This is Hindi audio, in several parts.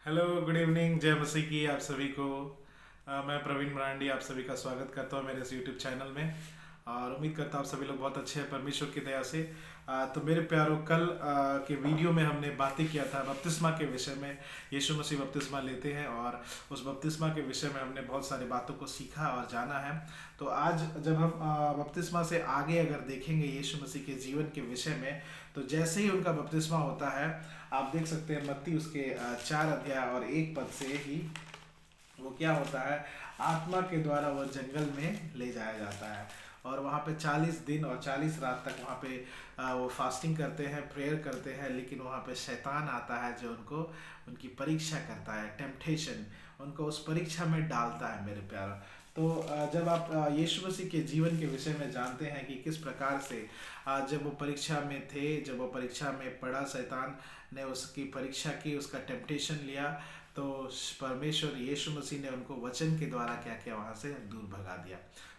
हेलो, गुड इवनिंग, जय मसीह की आप सभी को। मैं प्रवीण मरांडी आप सभी का स्वागत करता हूँ मेरे इस यूट्यूब चैनल में। और उम्मीद करता हूँ आप सभी लोग बहुत अच्छे हैं परमेश्वर की दया से। तो मेरे प्यारों, कल के वीडियो में हमने बातें किया था बपतिस्मा के विषय में। यीशु मसीह बपतिस्मा लेते हैं और उस बपतिस्मा के विषय में हमने बहुत सारी बातों को सीखा और जाना है। तो आज जब हम बपतिस्मा से आगे अगर देखेंगे यीशु मसीह के जीवन के विषय में, तो जैसे ही उनका बपतिस्मा होता है, आप देख सकते हैं मत्ती उसके 4 अध्याय और 1 पद से ही वो क्या होता है, आत्मा के द्वारा वो जंगल में ले जाया जाता है। और वहाँ पे 40 दिन और 40 रात तक वहाँ पे वो फास्टिंग करते हैं, प्रेयर करते हैं। लेकिन वहाँ पे शैतान आता है जो उनको उनकी परीक्षा करता है, टेम्पटेशन उनको उस परीक्षा में डालता है मेरे प्यारों। तो जब आप यीशु मसीह के जीवन के विषय में जानते हैं कि किस प्रकार से जब वो परीक्षा में थे, जब वो परीक्षा में पड़ा, शैतान ने उसकी परीक्षा की, उसका टेम्पटेशन लिया, तो परमेश्वर यीशु मसीह ने उनको वचन के द्वारा क्या किया, वहाँ से दूर भगा दिया।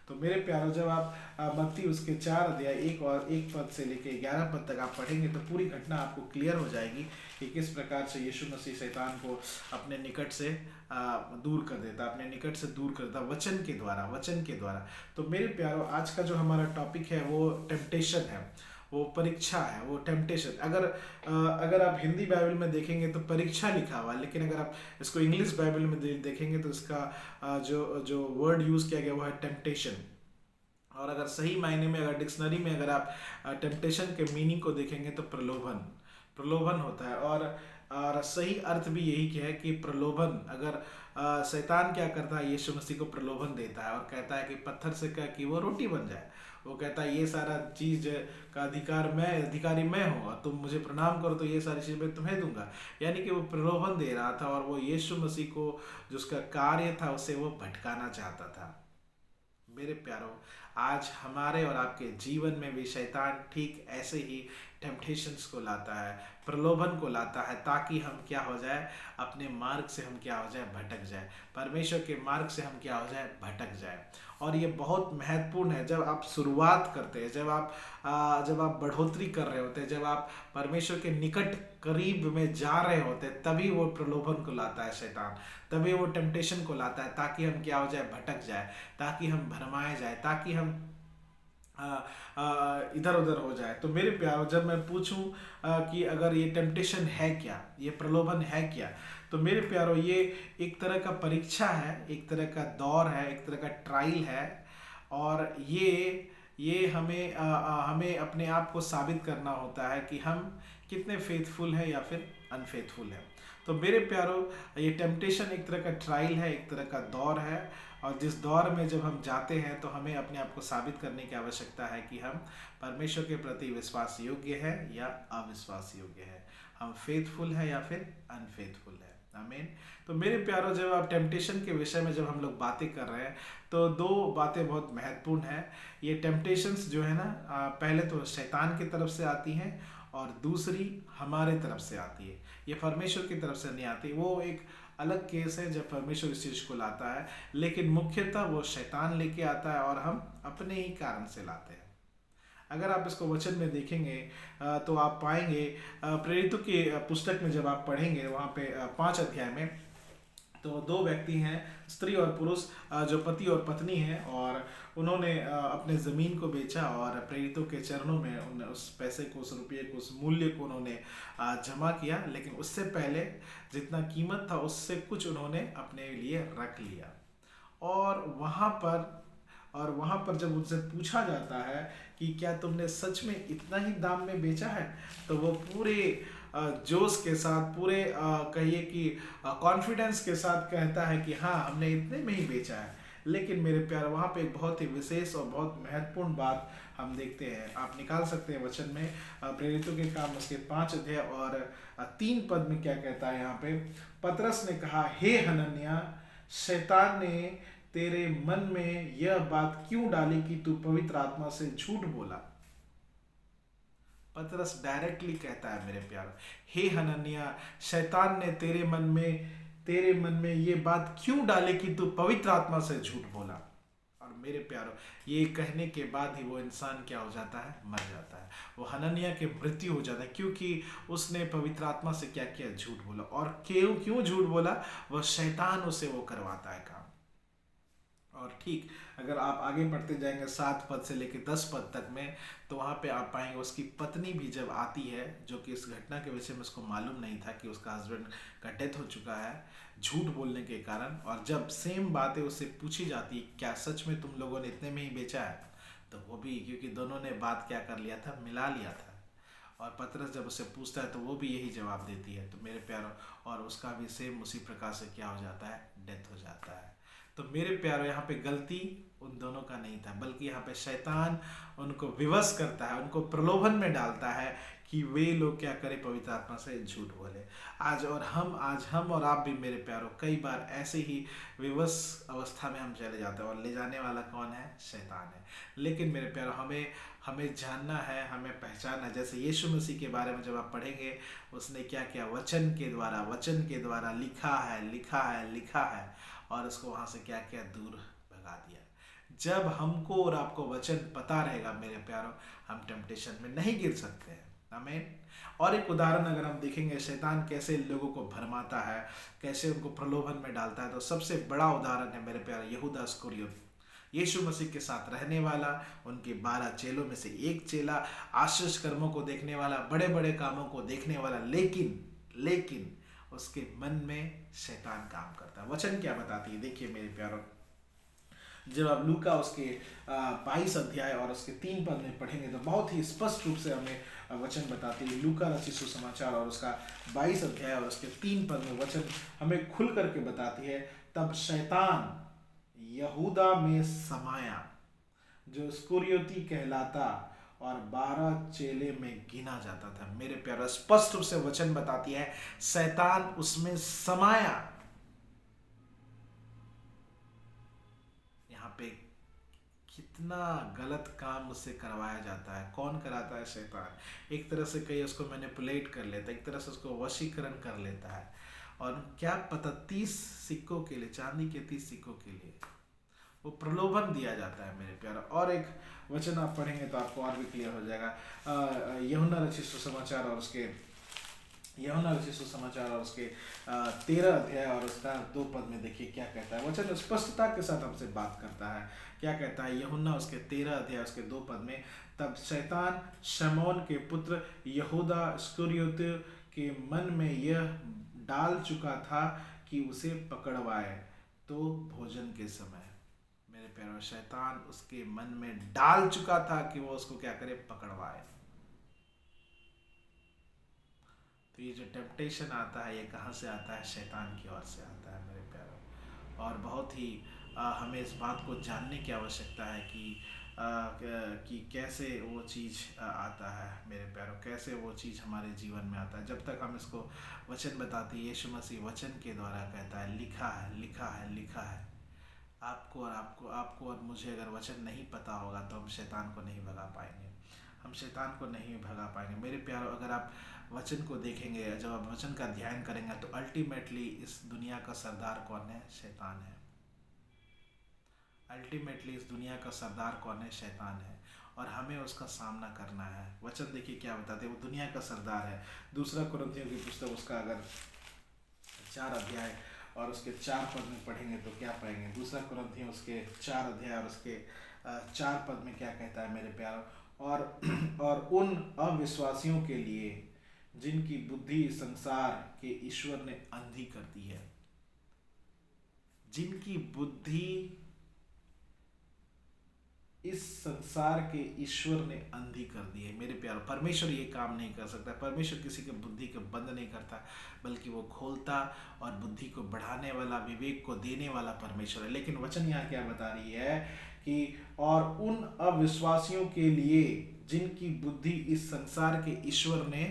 तो मेरे प्यारों, जब आप मत्ती उसके 4 अध्याय 1 पद से लेके 11 पद तक आप पढ़ेंगे तो पूरी घटना आपको क्लियर हो जाएगी कि किस प्रकार से यीशु मसीह शैतान को अपने निकट से दूर कर देता, अपने निकट से दूर कर देता वचन के द्वारा, वचन के द्वारा। तो मेरे प्यारों, आज का जो हमारा टॉपिक है वो टेम्पटेशन है, वो परीक्षा है, वो टेम्पटेशन। अगर आप हिंदी बाइबल में देखेंगे तो परीक्षा लिखा हुआ है, लेकिन अगर आप इसको इंग्लिश बाइबल में देखेंगे तो इसका जो जो वर्ड यूज़ किया गया वो है टेम्पटेशन। और अगर सही मायने में, अगर डिक्शनरी में अगर आप टेम्पटेशन के मीनिंग को देखेंगे तो प्रलोभन, प्रलोभन होता है। और सही अर्थ भी यही क्या है कि प्रलोभन। अगर शैतान क्या करता है, यीशु मसीह को प्रलोभन देता है और कहता है कि पत्थर से क्या कि वो रोटी बन जाए। वो कहता है ये सारा चीज का अधिकारी मैं हूँ, और तुम मुझे प्रणाम करो तो ये सारी चीज मैं तुम्हें दूंगा। यानी कि वो प्रलोभन दे रहा था और वो यीशु मसीह को, जो उसका कार्य था, उसे वो भटकाना चाहता था। मेरे प्यारों, आज हमारे और आपके जीवन में भी शैतान ठीक ऐसे ही टेम्पटेशंस को लाता है, प्रलोभन को लाता है, ताकि हम क्या हो जाए, अपने मार्ग से हम क्या हो जाए, भटक जाए, परमेश्वर के मार्ग से हम क्या हो जाए, भटक जाए। और ये बहुत महत्वपूर्ण है। जब आप शुरुआत करते हैं, जब आप बढ़ोतरी कर रहे होते हैं, जब आप परमेश्वर के निकट करीब में जा रहे होते हैं, तभी वो प्रलोभन को लाता है शैतान, तभी वो टेम्पटेशन को लाता है, ताकि हम क्या हो जाए, भटक जाए, ताकि हम भरमाए जाए, ताकि हम इधर उधर हो जाए। तो मेरे प्यारो, जब मैं पूछूं कि अगर ये टेम्पटेशन है क्या, ये प्रलोभन है क्या, तो मेरे प्यारो ये एक तरह का परीक्षा है, एक तरह का दौर है, एक तरह का ट्रायल है। और ये हमें अपने आप को साबित करना होता है कि हम कितने फेथफुल हैं या फिर अनफेथफुल हैं। तो मेरे प्यारो, ये टेम्पटेशन एक तरह का ट्रायल है, एक तरह का दौर है। और जिस दौर में जब हम जाते हैं तो हमें अपने आप को साबित करने की आवश्यकता है कि हम परमेश्वर के प्रति विश्वास योग्य है या अविश्वास योग्य है, हम फेथफुल है या फिर अनफेथफुल है। आमीन। तो मेरे प्यारो, जब आप टेम्पटेशन के विषय में जब हम लोग बातें कर रहे हैं, तो दो बातें बहुत महत्वपूर्ण हैं। ये टेम्पटेशंस जो है ना, पहले तो शैतान की तरफ से आती हैं और दूसरी हमारे तरफ से आती है। ये परमेश्वर की तरफ से नहीं आती, वो एक अलग केस है जब परमेश्वर इस चीज को लाता है। लेकिन मुख्यतः वो शैतान लेके आता है और हम अपने ही कारण से लाते हैं। अगर आप इसको वचन में देखेंगे तो आप पाएंगे, प्रेरितों की पुस्तक में जब आप पढ़ेंगे, वहाँ पे 5 अध्याय में, तो दो व्यक्ति हैं, स्त्री और पुरुष, जो पति और पत्नी हैं, और उन्होंने अपने ज़मीन को बेचा और प्रेरितों के चरणों में उन उस पैसे को, उस रुपये को, उस मूल्य को उन्होंने जमा किया। लेकिन उससे पहले जितना कीमत था उससे कुछ उन्होंने अपने लिए रख लिया। और वहाँ पर जब उनसे पूछा जाता है कि क्या तुमने सच में इतना ही दाम में बेचा है, तो वो पूरे जोश के साथ, पूरे कहिए कि कॉन्फिडेंस के साथ कहता है कि हाँ, हमने इतने में ही बेचा है। लेकिन मेरे प्यार, वहाँ पे एक बहुत ही विशेष और बहुत महत्वपूर्ण बात हम देखते हैं। आप निकाल सकते हैं वचन में, प्रेरितों के काम उसके 5 अध्याय और 3 पद में क्या कहता है यहाँ पे। पतरस ने कहा, हे हनन्या, शैतान ने तेरे मन में यह बात क्यों डाली कि तू पवित्र आत्मा से झूठ बोला। पतरस डायरेक्टली कहता है मेरे प्यार, हे हनन्या, शैतान ने तेरे मन में ये बात क्यों डाली कि तू पवित्र आत्मा से झूठ बोला। और मेरे प्यारो, ये कहने के बाद ही वो इंसान क्या हो जाता है, मर जाता है। वो हनन्याह की मृत्यु हो जाता है, क्योंकि उसने पवित्र आत्मा से क्या किया, झूठ बोला। और क्यों क्यों झूठ बोला, वह शैतान उसे वो करवाता है काम। और ठीक, अगर आप आगे बढ़ते जाएंगे 7 पद से लेकर 10 पद तक में, तो वहाँ पे आप पाएंगे उसकी पत्नी भी जब आती है, जो कि इस घटना के विषय में उसको मालूम नहीं था कि उसका हस्बैंड का डेथ हो चुका है झूठ बोलने के कारण। और जब सेम बातें उससे पूछी जाती है, क्या सच में तुम लोगों ने इतने में ही बेचा है, तो वो भी, क्योंकि दोनों ने बात क्या कर लिया था, मिला लिया था। और पतरस जब उससे पूछता है तो वो भी यही जवाब देती है। तो मेरे प्यारों, और उसका भी सेम उसी प्रकार से क्या हो जाता है, डेथ हो जाता है। तो मेरे प्यारों, यहाँ पे गलती उन दोनों का नहीं था, बल्कि यहाँ पे शैतान उनको विवश करता है, उनको प्रलोभन में डालता है कि वे लोग क्या करें, पवित्र आत्मा से झूठ बोले। आज हम और आप भी मेरे प्यारों कई बार ऐसे ही विवश अवस्था में हम चले जाते हैं, और ले जाने वाला कौन है, शैतान है। लेकिन मेरे प्यारों, हमें हमें जानना है, हमें पहचानना है। जैसे यीशु मसीह के बारे में जब आप पढ़ेंगे, उसने क्या किया, वचन के द्वारा लिखा है, लिखा है, लिखा है, और उसको वहाँ से क्या किया, दूर भगा दिया। जब हमको और आपको वचन पता रहेगा मेरे प्यारों, हम टेम्पटेशन में नहीं गिर सकते हैं। आमीन। और एक उदाहरण अगर हम देखेंगे, शैतान कैसे लोगों को भरमाता है, कैसे उनको प्रलोभन में डालता है, तो सबसे बड़ा उदाहरण है मेरे प्यारे, यहूदा इस्करियोती, यीशु मसीह के साथ रहने वाला, उनके 12 चेलों में से एक चेला, आश्चर्य कर्मों को देखने वाला, बड़े बड़े कामों को देखने वाला, लेकिन उसके मन में शैतान काम करता है। वचन क्या बताती है, देखिए मेरे प्यारों, जब आप लूका उसके 22 अध्याय और उसके 3 पद में पढ़ेंगे, तो बहुत ही स्पष्ट रूप से हमें वचन बताती है। लूका रचित सुसमाचार और उसका 22 अध्याय और उसके 3 पद में वचन हमें खुल करके बताती है, तब शैतान यहूदा में समाया, जो इस्करियोती कहलाता और 12 चेले में गिना जाता था। मेरे प्यारे, स्पष्ट रूप से वचन बताती है, शैतान उसमें समाया। यहाँ पे कितना गलत काम उससे करवाया जाता है। कौन कराता है, शैतान। एक तरह से कहीं उसको मैनिपुलेट कर लेता है, एक तरह से उसको वशीकरण कर लेता है। और क्या पता 30 सिक्कों के लिए, चांदी के 30 सिक्कों के लिए वो प्रलोभन दिया जाता है मेरे प्यारे। और एक वचन आप पढ़ेंगे तो आपको और भी क्लियर हो जाएगा। यूहन्ना रचित सुसमाचार और उसके 13 अध्याय और उसका 2 पद में देखिए क्या कहता है। वचन स्पष्टता के साथ हमसे बात करता है। क्या कहता है यूहन्ना उसके 13 अध्याय उसके 2 पद में, तब शैतान शमौन के पुत्र यहूदा इस्करियोती के मन में यह डाल चुका था कि उसे पकड़वाए तो भोजन के समय। मेरे प्यारे, शैतान उसके मन में डाल चुका था कि वो उसको क्या करे, पकड़वाए। तो ये जो टेम्पटेशन आता है, ये कहाँ से आता है, शैतान की ओर से आता है मेरे प्यारों। और बहुत ही हमें इस बात को जानने की आवश्यकता है कि कैसे वो चीज़ आता है मेरे प्यारों, कैसे वो चीज़ हमारे जीवन में आता है। जब तक हम इसको वचन बताते हैं, यीशु मसीह वचन के द्वारा कहता है, लिखा है, लिखा है, लिखा है। आपको और मुझे अगर वचन नहीं पता होगा तो हम शैतान को नहीं भगा पाएंगे, हम शैतान को नहीं भगा पाएंगे मेरे प्यारों। अगर आप वचन को देखेंगे, जब आप वचन का ध्यान करेंगे, तो अल्टीमेटली इस दुनिया का सरदार कौन है, शैतान है। अल्टीमेटली इस दुनिया का सरदार कौन है, शैतान है। और हमें उसका सामना करना है। वचन देखिए क्या बताते हैं, वो दुनिया का सरदार है। दूसरा कुरिन्थियों की पुस्तक उसका अगर 4 अध्याय और उसके 4 पद में पढ़ेंगे तो क्या पाएंगे। दूसरा कुरिन्थियों उसके 4 अध्याय और उसके 4 पद में क्या कहता है मेरे प्यारों, और उन अविश्वासियों के लिए जिनकी बुद्धि संसार के ईश्वर ने अंधी कर दी है, जिनकी बुद्धि इस संसार के ईश्वर ने अंधी कर दी है मेरे प्यारों। परमेश्वर ये काम नहीं कर सकता। परमेश्वर किसी की बुद्धि को बंद नहीं करता, बल्कि वो खोलता और बुद्धि को बढ़ाने वाला, विवेक को देने वाला परमेश्वर है। लेकिन वचन यहाँ क्या बता रही है कि और उन अविश्वासियों के लिए जिनकी बुद्धि इस संसार के ईश्वर ने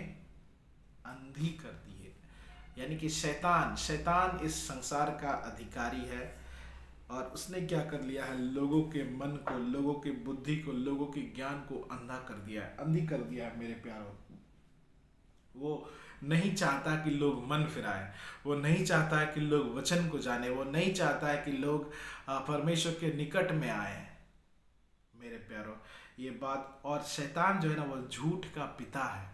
अंधी कर दी है। यानी कि शैतान इस संसार का अधिकारी है, और उसने क्या कर लिया है, लोगों के मन को, लोगों की बुद्धि को, लोगों के ज्ञान को अंधा कर दिया है, अंधी कर दिया है मेरे प्यारों। वो नहीं चाहता कि लोग मन फिराएं, वो नहीं चाहता है कि लोग वचन को जाने, वो नहीं चाहता है कि लोग परमेश्वर के निकट में आए। मेरे प्यारो ये बात। और शैतान जो है ना, वो झूठ का पिता है,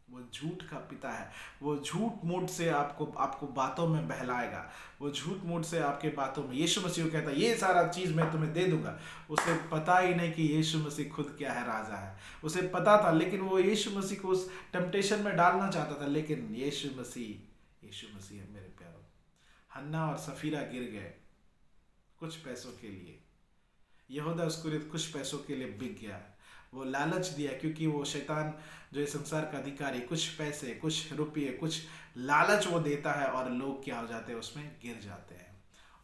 वो झूठ का पिता है। वो झूठ मूठ से आपको आपको बातों में बहलाएगा। वो झूठ मूठ से आपके बातों में, यीशु मसीह कहता है ये सारा चीज़ मैं तुम्हें दे दूंगा। उसे पता ही नहीं कि यीशु मसीह खुद क्या है, राजा है। उसे पता था, लेकिन वो यीशु मसीह को उस टेम्पटेशन में डालना चाहता था। लेकिन यीशु मसीह है मेरे प्यारो। हन्ना और सफीरा गिर गए कुछ पैसों के लिए। यहूदा इस्करियोती कुछ पैसों के लिए बिक गया। वो लालच दिया, क्योंकि वो शैतान जो इस संसार का अधिकारी, कुछ पैसे, कुछ रुपये, कुछ लालच वो देता है और लोग क्या हो जाते हैं, उसमें गिर जाते हैं।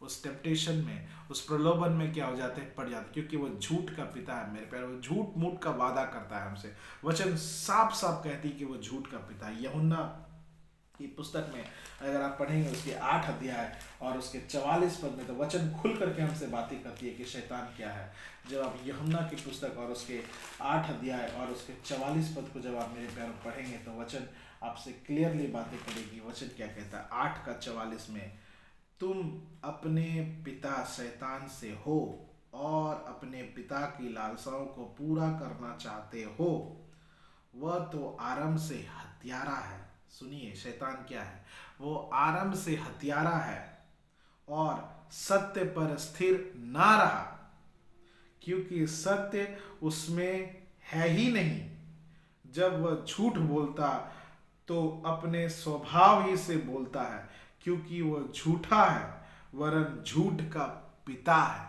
उस टेम्पटेशन में, उस प्रलोभन में क्या हो जाते हैं, पड़ जाते हैं। क्योंकि वो झूठ का पिता है मेरे प्यारे। वो झूठ मूठ का वादा करता है हमसे। वचन साफ साफ कहती है कि वो झूठ का पिता है। यूहन्ना की पुस्तक में अगर आप पढ़ेंगे उसके 8 अध्याय और उसके 44 पद में, तो वचन खुल करके हमसे बातें करती है कि शैतान क्या है। जब आप यूहन्ना की पुस्तक और उसके 8 अध्याय और उसके 44 पद को जब आप मेरे प्यारों पढ़ेंगे, तो वचन आपसे क्लियरली बातें करेगी। वचन क्या कहता है 8 का 44 में, तुम अपने पिता शैतान से हो और अपने पिता की लालसाओं को पूरा करना चाहते हो। वह तो आरंभ से हत्यारा है। सुनिए, शैतान क्या है, वो आरंभ से हत्यारा है और सत्य पर स्थिर ना रहा, क्योंकि सत्य उसमें है ही नहीं। जब वह झूठ बोलता तो अपने स्वभाव ही से बोलता है, क्योंकि वह झूठा है, वरन झूठ का पिता है।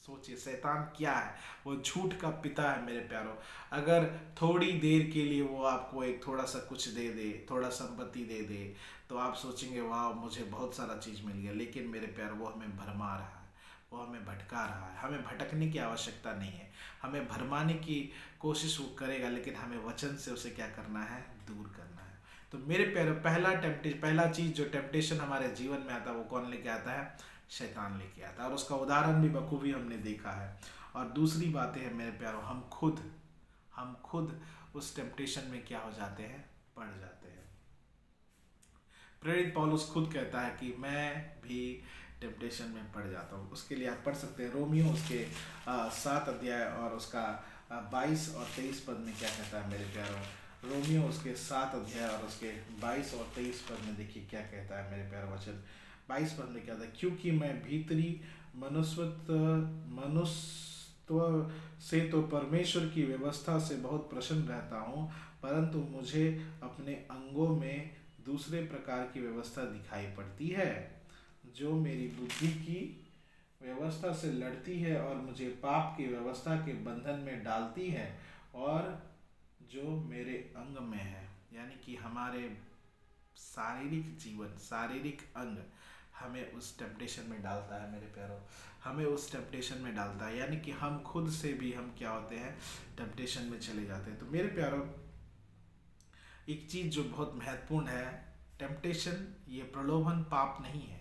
सोचिए शैतान क्या है, वो झूठ का पिता है मेरे प्यारों। अगर थोड़ी देर के लिए वो आपको एक थोड़ा सा कुछ दे दे, थोड़ा संपत्ति दे दे, तो आप सोचेंगे वाह मुझे बहुत सारा चीज़ मिल गया। लेकिन मेरे प्यारों, वो हमें भरमा रहा है, वो हमें भटका रहा है। हमें भटकने की आवश्यकता नहीं है। हमें भरमाने की कोशिश वो करेगा, लेकिन हमें वचन से उसे क्या करना है, दूर करना है। तो मेरे प्यारों, पहला चीज़ जो टेम्पटेशन हमारे जीवन में आता है, वो कौन लेके आता है, शैतान लेके आता है। और उसका उदाहरण भी बखूबी हमने देखा है। और दूसरी बातें हैं मेरे प्यारों, हम खुद उस टेम्पटेशन में क्या हो जाते हैं, पड़ जाते हैं। प्रेरित पौलुस खुद कहता है कि मैं भी टेम्पटेशन में पड़ जाता हूँ। उसके लिए आप पढ़ सकते हैं रोमियो उसके 7 अध्याय और उसका 22 और 23 पद में क्या कहता है मेरे प्यारों। रोमियो उसके 7 अध्याय और उसके 22 और 23 पद में देखिए क्या कहता है मेरे प्यारे वचन। 22 पद में क्या था, क्योंकि मैं भीतरी मनुष्यत्व से तो परमेश्वर की व्यवस्था से बहुत प्रसन्न रहता हूँ, परंतु मुझे अपने अंगों में दूसरे प्रकार की व्यवस्था दिखाई पड़ती है, जो मेरी बुद्धि की व्यवस्था से लड़ती है और मुझे पाप की व्यवस्था के बंधन में डालती है, और जो मेरे अंग में है। यानी कि हमारे शारीरिक जीवन, शारीरिक अंग हमें उस टेम्पटेशन में डालता है मेरे प्यारों, हमें उस टेम्पटेशन में डालता है। यानी कि हम खुद से भी हम क्या होते हैं, टेम्पटेशन में चले जाते हैं। तो मेरे प्यारों, एक चीज़ जो बहुत महत्वपूर्ण है, टेम्पटेशन, ये प्रलोभन पाप नहीं है।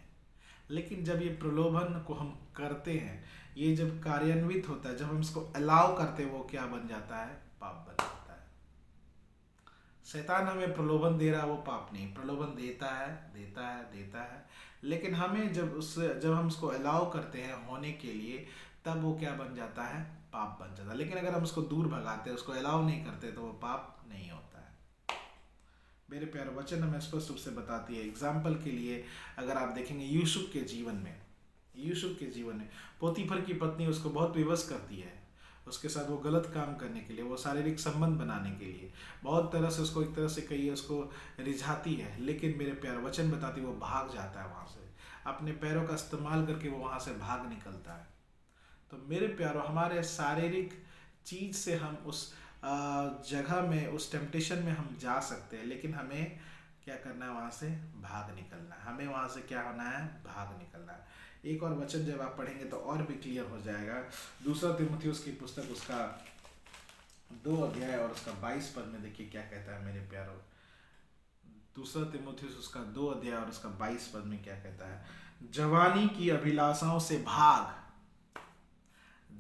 लेकिन जब ये प्रलोभन को हम करते हैं, ये जब कार्यान्वित होता है, जब हम इसको अलाउ करते हैं, वो क्या बन जाता है, पाप बन जाता है। शैतान हमें प्रलोभन दे रहा है, वो पाप नहीं। प्रलोभन देता है, लेकिन हमें जब हम उसको अलाउ करते हैं होने के लिए, तब वो क्या बन जाता है, पाप बन जाता है। लेकिन अगर हम उसको दूर भगाते हैं, उसको अलाउ नहीं करते, तो वो पाप नहीं होता है। मेरे प्यारे, वचन हमें स्पष्ट रूप से बताती है। एग्जाम्पल के लिए अगर आप देखेंगे यूसुफ के जीवन में पोतीफर की पत्नी उसको बहुत विवश करती है, उसके साथ वो गलत काम करने के लिए, वो शारीरिक संबंध बनाने के लिए बहुत तरह से उसको, एक तरह से कहिए उसको रिझाती है। लेकिन मेरे प्यारे, वचन बताती है वो भाग जाता है वहाँ से, अपने पैरों का इस्तेमाल करके वो वहाँ से भाग निकलता है। तो मेरे प्यारों, हमारे शारीरिक चीज़ से हम उस जगह में, उस टेम्पटेशन में हम जा सकते हैं, लेकिन हमें क्या करना है, वहाँ से भाग निकलना है। हमें वहाँ से क्या होना है, भाग निकलना है। एक और वचन जब आप पढ़ेंगे तो और भी क्लियर हो जाएगा। दूसरा तीमुथियुस की पुस्तक उसका 2 अध्याय और उसका 22 पद में देखिए क्या कहता है मेरे प्यारों। दूसरा तीमुथियुस उसका 2 अध्याय और उसका 22 पद में क्या कहता है, जवानी की अभिलाषाओं से भाग,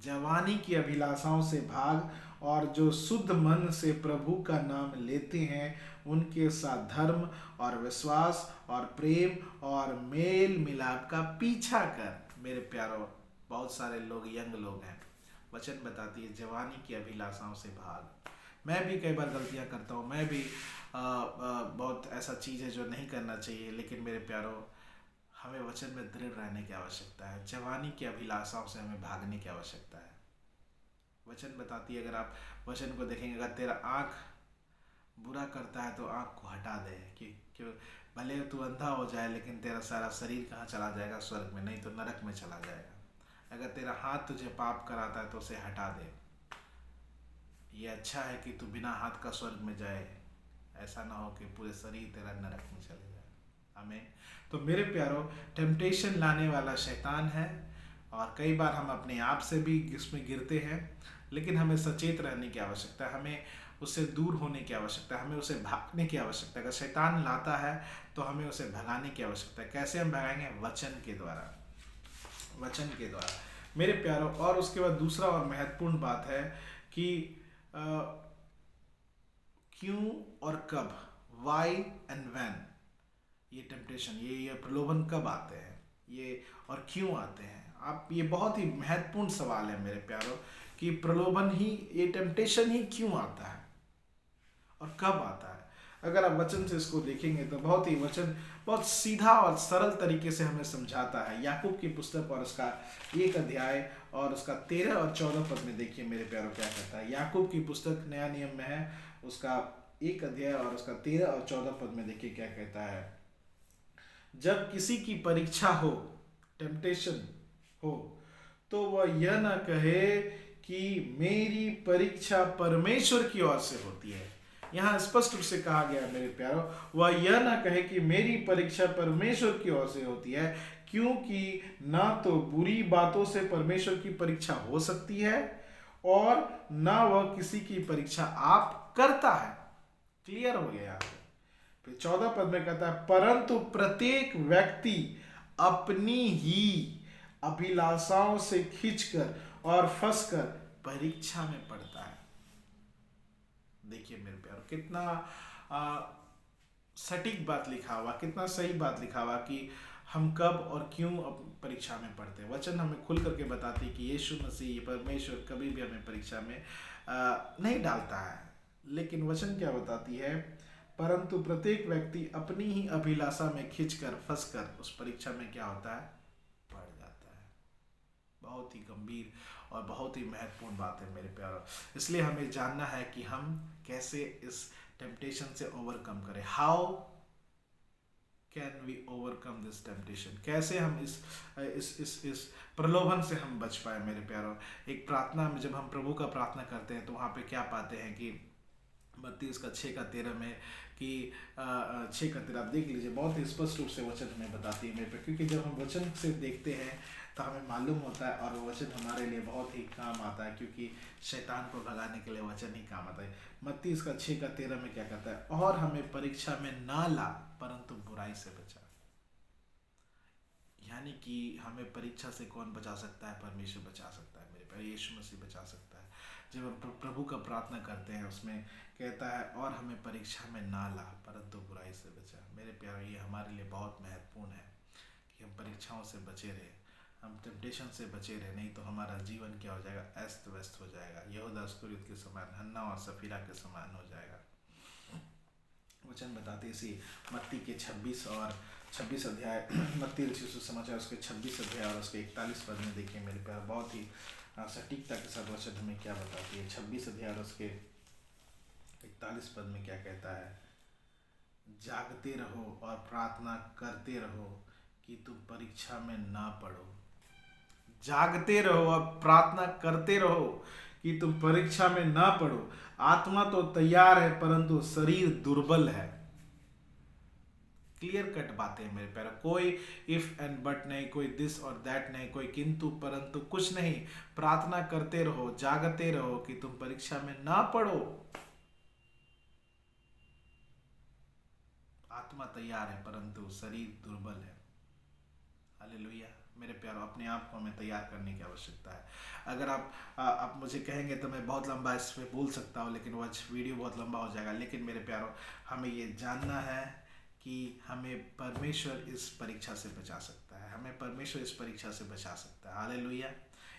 जवानी की अभिलाषाओं से भाग, और जो शुद्ध मन से प्रभु का नाम लेते हैं उनके साथ धर्म और विश्वास और प्रेम और मेल मिलाप का पीछा कर। मेरे प्यारों, बहुत सारे लोग, यंग लोग हैं, वचन बताती है जवानी की अभिलाषाओं से भाग। मैं भी कई बार गलतियां करता हूँ, मैं भी बहुत ऐसा चीज़ है जो नहीं करना चाहिए, लेकिन मेरे प्यारो हमें वचन में दृढ़ रहने की आवश्यकता है। जवानी की अभिलाषाओं से हमें भागने की आवश्यकता है। वचन बताती है, अगर आप वचन को देखेंगे, अगर तेरा आँख बुरा करता है तो आँख को हटा दे, कि क्यों भले तू अंधा हो जाए लेकिन तेरा सारा शरीर कहाँ चला जाएगा? स्वर्ग में, नहीं तो नरक में चला जाएगा। अगर तेरा हाथ तुझे पाप कराता है तो उसे हटा दे। ये अच्छा है कि तू बिना हाथ का स्वर्ग में जाए, ऐसा ना हो कि पूरे शरीर तेरा नरक में चले जाए। आमीन। तो मेरे प्यारो, टेम्पटेशन लाने वाला शैतान है, और कई बार हम अपने आप से भी इसमें गिरते हैं, लेकिन हमें सचेत रहने की आवश्यकता है, हमें उससे दूर होने की आवश्यकता है, हमें उसे भागने की आवश्यकता है। अगर शैतान लाता है तो हमें उसे भगाने की आवश्यकता है। कैसे हम भगाएंगे? वचन के द्वारा, वचन के द्वारा मेरे प्यारों। और उसके बाद दूसरा और महत्वपूर्ण बात है कि क्यों और कब, वाई एंड व्हेन, ये टेम्पटेशन, ये प्रलोभन कब आते हैं, ये और क्यों आते हैं। आप, ये बहुत ही महत्वपूर्ण सवाल है मेरे प्यारों, कि प्रलोभन ही, ये टेम्पटेशन ही क्यों आता है और कब आता है। अगर आप वचन से इसको देखेंगे तो बहुत ही वचन बहुत सीधा और सरल तरीके से हमें समझाता है। याकूब की पुस्तक और उसका 1 अध्याय और उसका 13 और 14 पद में देखिए मेरे प्यारों क्या कहता है। याकूब की पुस्तक नया नियम में है, उसका 1 अध्याय और उसका 13 और 14 पद में देखिए क्या कहता है। जब किसी की परीक्षा हो, टेम्पटेशन हो, तो वह यह ना कहे कि मेरी परीक्षा परमेश्वर की ओर से होती है। यहाँ स्पष्ट रूप से कहा गया है मेरे प्यारों, वह यह ना कहे कि मेरी परीक्षा परमेश्वर की ओर से होती है, क्योंकि ना तो बुरी बातों से परमेश्वर की परीक्षा हो सकती है, और ना वह किसी की परीक्षा आप करता है। क्लियर हो गया यहाँ पे। फिर 14 पद में कहता है, परंतु प्रत्येक व्यक्ति अपनी ही अभिलाषाओं से खींचकर और फंसकर परीक्षा में पड़ता है। देखिए मेरे प्यारो, कितना सटीक बात लिखा हुआ, कितना सही बात लिखा हुआ कि हम कब और क्यों परीक्षा में पढ़ते हैं। वचन हमें खुल करके बताती है कि यीशु मसीह परमेश्वर कभी भी हमें परीक्षा में नहीं डालता है, लेकिन वचन क्या बताती है, परंतु प्रत्येक व्यक्ति अपनी ही अभिलाषा में खींचकर फंसकर उस परीक्षा में क्या होता है? पड़ जाता है। बहुत ही गंभीर और बहुत ही महत्वपूर्ण बात है मेरे प्यारों। इसलिए हमें जानना है कि हम कैसे इस टेम्पटेशन से ओवरकम करें। How can we overcome this temptation? कैसे हम इस प्रलोभन से हम बच पाए मेरे प्यारों। एक प्रार्थना में जब हम प्रभु का प्रार्थना करते हैं तो वहाँ पे क्या पाते हैं कि मत्ती उसका 6:13 में कि 6:13 आप देख लीजिए, बहुत ही स्पष्ट रूप से वचन हमें बताती है मेरे पे, क्योंकि जब हम वचन से देखते हैं तो हमें मालूम होता है, और वो वचन हमारे लिए बहुत ही काम आता है, क्योंकि शैतान को भगाने के लिए वचन ही काम आता है। मत्ती उसका 6:13 में क्या कहता है, और हमें परीक्षा में ना ला परंतु बुराई से बचा। यानी कि हमें परीक्षा से कौन बचा सकता है? परमेश्वर बचा सकता है मेरे प्यारे, यीशु मसीह बचा सकता है। जब हम प्रभु का प्रार्थना करते हैं उसमें कहता है, और हमें परीक्षा में ना ला परंतु बुराई से बचा। मेरे प्यारे, ये हमारे लिए बहुत महत्वपूर्ण है कि हम परीक्षाओं से बचे रहे, हम टेम्पटेशन से बचे रहे, नहीं तो हमारा जीवन क्या हो जाएगा? अस्त व्यस्त हो जाएगा, यहूदा इस्करियोत के समान, हन्ना और सफीरा के समान हो जाएगा। वचन बताते इसी मत्ती के 26 अध्याय, मत्ती रचित सुसमाचार उसके 26 अध्याय और उसके 41 पद में देखिए मेरे प्यार, बहुत ही सटीकता के साथ वचन हमें क्या बताती है। 26 अध्याय और उसके 41 पद में क्या कहता है, जागते रहो और प्रार्थना करते रहो कि तुम परीक्षा में ना पड़ो। जागते रहो और प्रार्थना करते रहो कि तुम परीक्षा में ना पड़ो। आत्मा तो तैयार है परंतु शरीर दुर्बल है। क्लियर कट बातें हैं मेरे प्यारे, कोई इफ एंड बट नहीं, कोई दिस और दैट नहीं, कोई किंतु परंतु कुछ नहीं। प्रार्थना करते रहो, जागते रहो कि तुम परीक्षा में ना पड़ो। आत्मा तैयार है परंतु शरीर दुर्बल है। हालेलुया मेरे प्यारो, अपने आप को हमें तैयार करने की आवश्यकता है। अगर आप मुझे कहेंगे तो मैं बहुत लंबा इस पर बोल सकता हूँ, लेकिन वह वीडियो बहुत लंबा हो जाएगा। लेकिन मेरे प्यारो, हमें ये जानना है कि हमें परमेश्वर इस परीक्षा से बचा सकता है, हमें परमेश्वर इस परीक्षा से बचा सकता है। हालेलुया।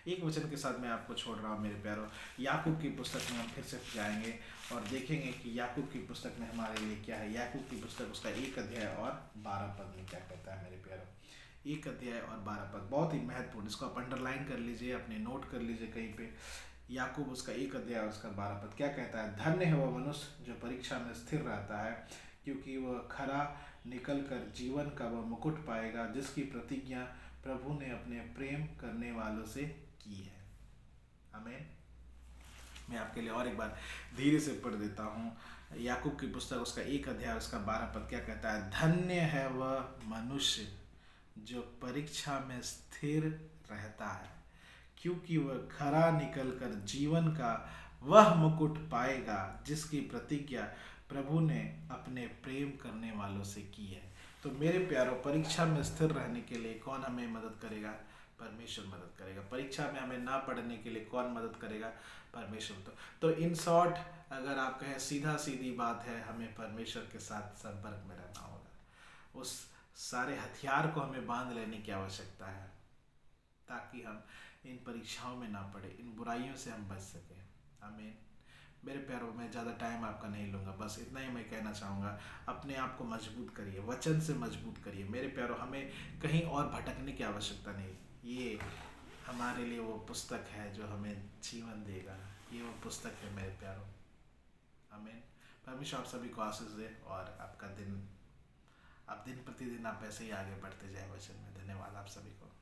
एक वचन के साथ मैं आपको छोड़ रहा हूँ मेरे प्यारों। याकूब की पुस्तक में हम फिर से जाएंगे और देखेंगे कि याकूब की पुस्तक में हमारे लिए क्या है। याकूब की पुस्तक उसका 1 अध्याय और 12 पद में क्या कहता है मेरे प्यारों। 1 अध्याय और 12 पद बहुत ही महत्वपूर्ण, इसको आप अंडरलाइन कर लीजिए, अपने नोट कर लीजिए कहीं पे। याकूब उसका 1 अध्याय और उसका 12 पद क्या कहता है। धन्य है वह मनुष्य जो परीक्षा में स्थिर रहता है, क्योंकि वह खरा निकल कर जीवन का वह मुकुट पाएगा जिसकी प्रतिज्ञा प्रभु ने अपने प्रेम करने वालों से की है। आमीन। मैं आपके लिए और एक बार धीरे से पढ़ देता हूँ। याकूब की पुस्तक उसका 1 अध्याय उसका 12 पद क्या कहता है। धन्य है वह मनुष्य जो परीक्षा में स्थिर रहता है, क्योंकि वह खरा निकल कर जीवन का वह मुकुट पाएगा जिसकी प्रतिज्ञा प्रभु ने अपने प्रेम करने वालों से की है। तो मेरे प्यारों, परीक्षा में स्थिर रहने के लिए कौन हमें मदद करेगा। परमेश्वर मदद करेगा। परीक्षा में हमें ना पढ़ने के लिए कौन मदद करेगा। परमेश्वर। तो इन शॉर्ट अगर आप कहें, सीधा सीधी बात है, हमें परमेश्वर के साथ संपर्क में रहना होगा। उस सारे हथियार को हमें बांध लेने की आवश्यकता है ताकि हम इन परीक्षाओं में ना पड़े, इन बुराइयों से हम बच सकें। आमीन। मेरे प्यारों, मैं ज़्यादा टाइम आपका नहीं लूँगा, बस इतना ही मैं कहना चाहूँगा। अपने आप को मजबूत करिए, वचन से मजबूत करिए मेरे प्यारों। हमें कहीं और भटकने की आवश्यकता नहीं। ये हमारे लिए वो पुस्तक है जो हमें जीवन देगा। ये वो पुस्तक है मेरे प्यारों। आमीन। परमेश्वर आप सभी को आशीष दे और आपका दिन, आप दिन प्रतिदिन आप ऐसे ही आगे बढ़ते जाए वचन में। धन्यवाद आप सभी को।